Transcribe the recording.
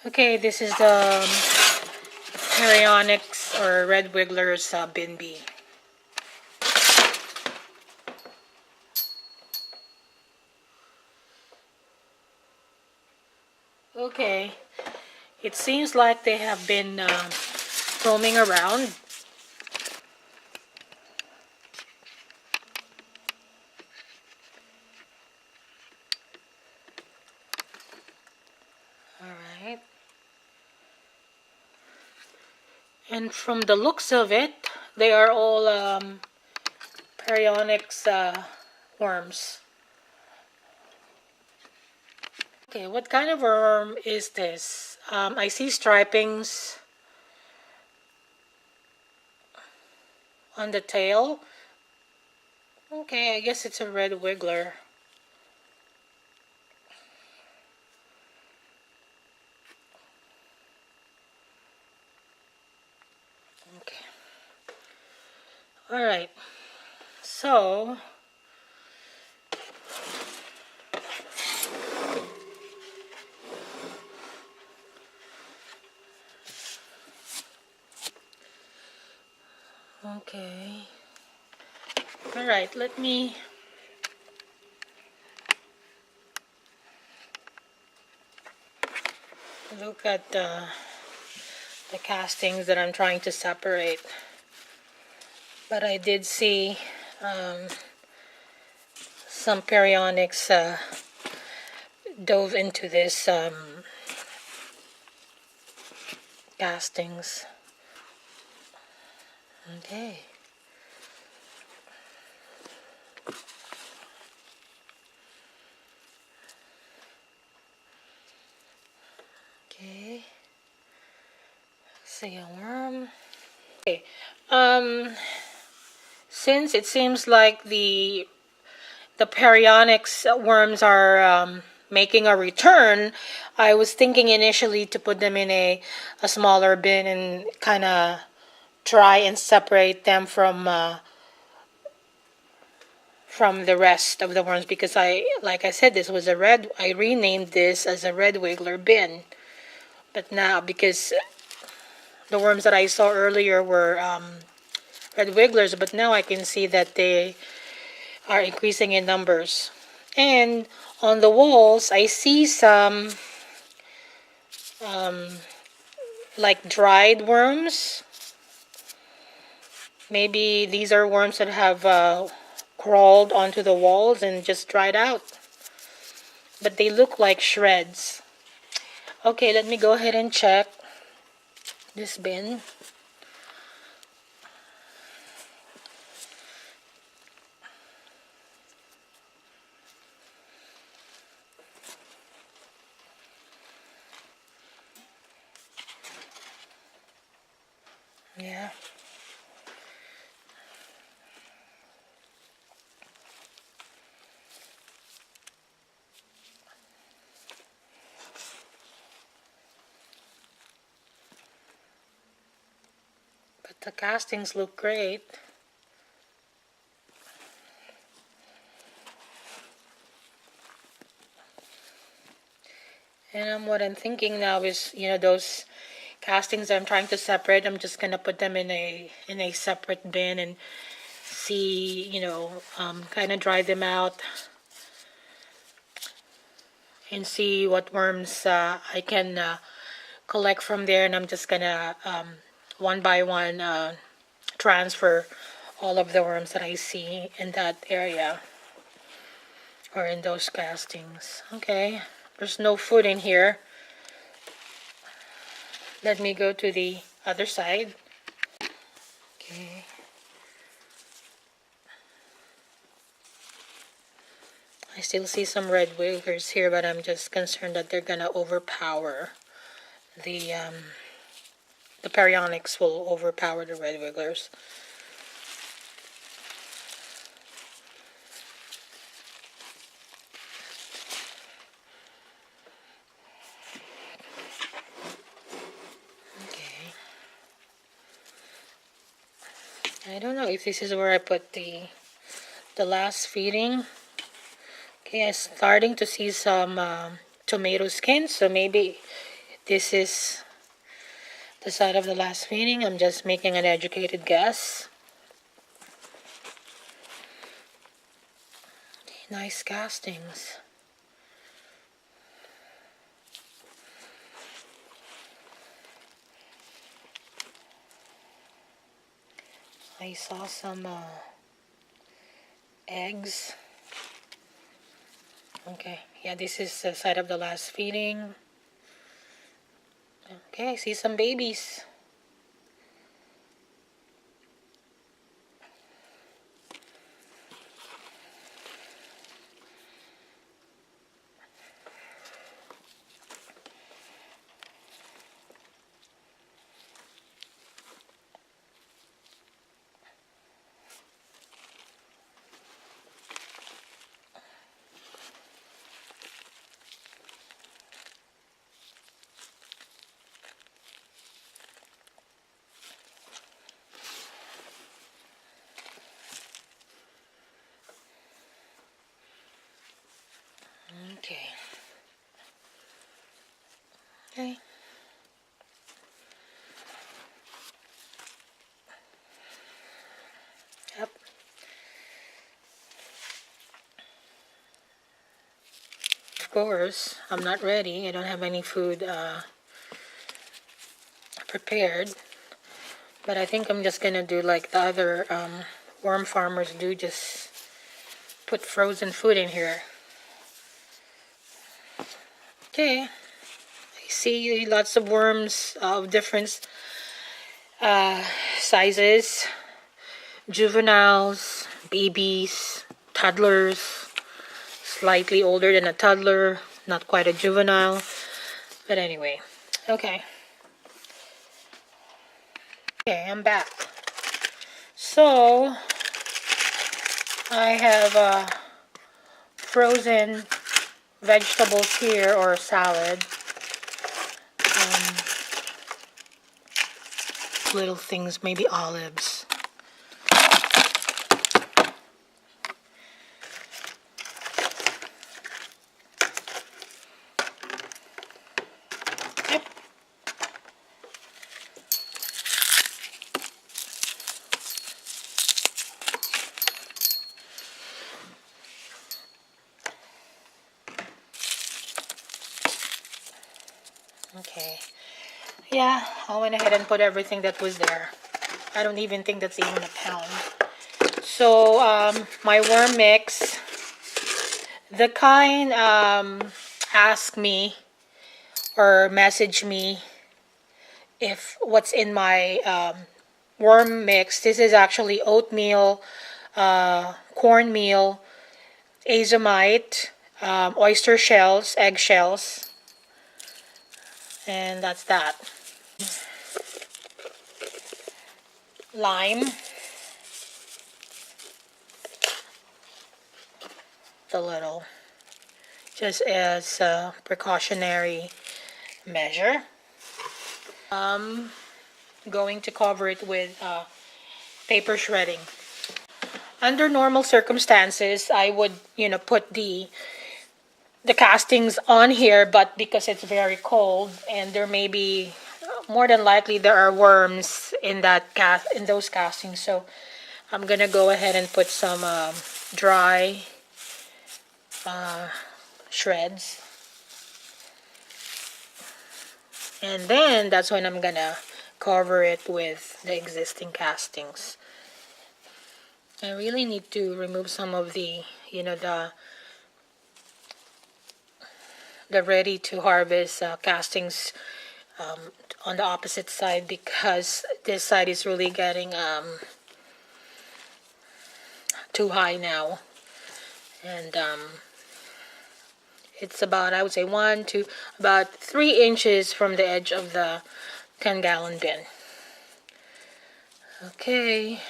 Okay, this is the Perionyx or Red Wiggler's bin bee. Okay, it seems like they have been roaming around. Alright. And from the looks of it, they are all Perionyx worms. Okay, what kind of worm is this? I see stripings on the tail. Okay, I guess it's a red wiggler. Okay. Alright. So, okay. Alright, let me look at the castings that I'm trying to separate. But I did see some Perionyx dove into this castings. Okay. Okay. See a worm. Okay. Since it seems like the Perionyx worms are making a return, I was thinking initially to put them in a smaller bin and kind of try and separate them from the rest of the worms, because like I said, this was I renamed this as a red wiggler bin. But now, because the worms that I saw earlier were red wigglers, but now I can see that they are increasing in numbers. And on the walls, I see some like dried worms. Maybe these are worms that have crawled onto the walls and just dried out. But they look like shreds. Okay, let me go ahead and check this bin. Yeah. But the castings look great. And what I'm thinking now is, those castings that I'm trying to separate, I'm just gonna put them in a separate bin and see, kind of dry them out and see what worms I can collect from there. And I'm just gonna one by one transfer all of the worms that I see in that area or in those castings. Okay, there's no food in here. Let me go to the other side. Okay. I still see some red wigglers here, but I'm just concerned that they're gonna overpower the Perionyx will overpower the red wigglers. Okay. I don't know if this is where I put the last feeding. Okay, I'm starting to see some tomato skins, so maybe this is the side of the last feeding. I'm just making an educated guess. Nice castings. I saw some eggs. Okay, yeah, this is the side of the last feeding. Okay, I see some babies. Okay. Okay. Yep. Of course, I'm not ready. I don't have any food prepared. But I think I'm just gonna do like the other worm farmers do, just put frozen food in here. Okay. I see lots of worms of different sizes. Juveniles, babies, toddlers, slightly older than a toddler, not quite a juvenile. But anyway, okay. Okay, I'm back. So, I have frozen vegetables here, or salad. Little things, maybe olives. Yep. Okay. Yeah, I went ahead and put everything that was there. I don't even think that's even a pound. So, my worm mix, the kind asked me or messaged me if what's in my worm mix. This is actually oatmeal, cornmeal, azomite, oyster shells, egg shells, and that's that. Lime, a little, just as a precautionary measure. Going to cover it with paper shredding. Under normal circumstances, I would, put the castings on here, but because it's very cold and there may be, more than likely there are worms in those castings, so I'm gonna go ahead and put some dry shreds, and then that's when I'm gonna cover it with the existing castings. I really need to remove some of the the ready to harvest castings on the opposite side, because this side is really getting too high now, and it's about, I would say, about 3 inches from the edge of the 10-gallon bin. Okay,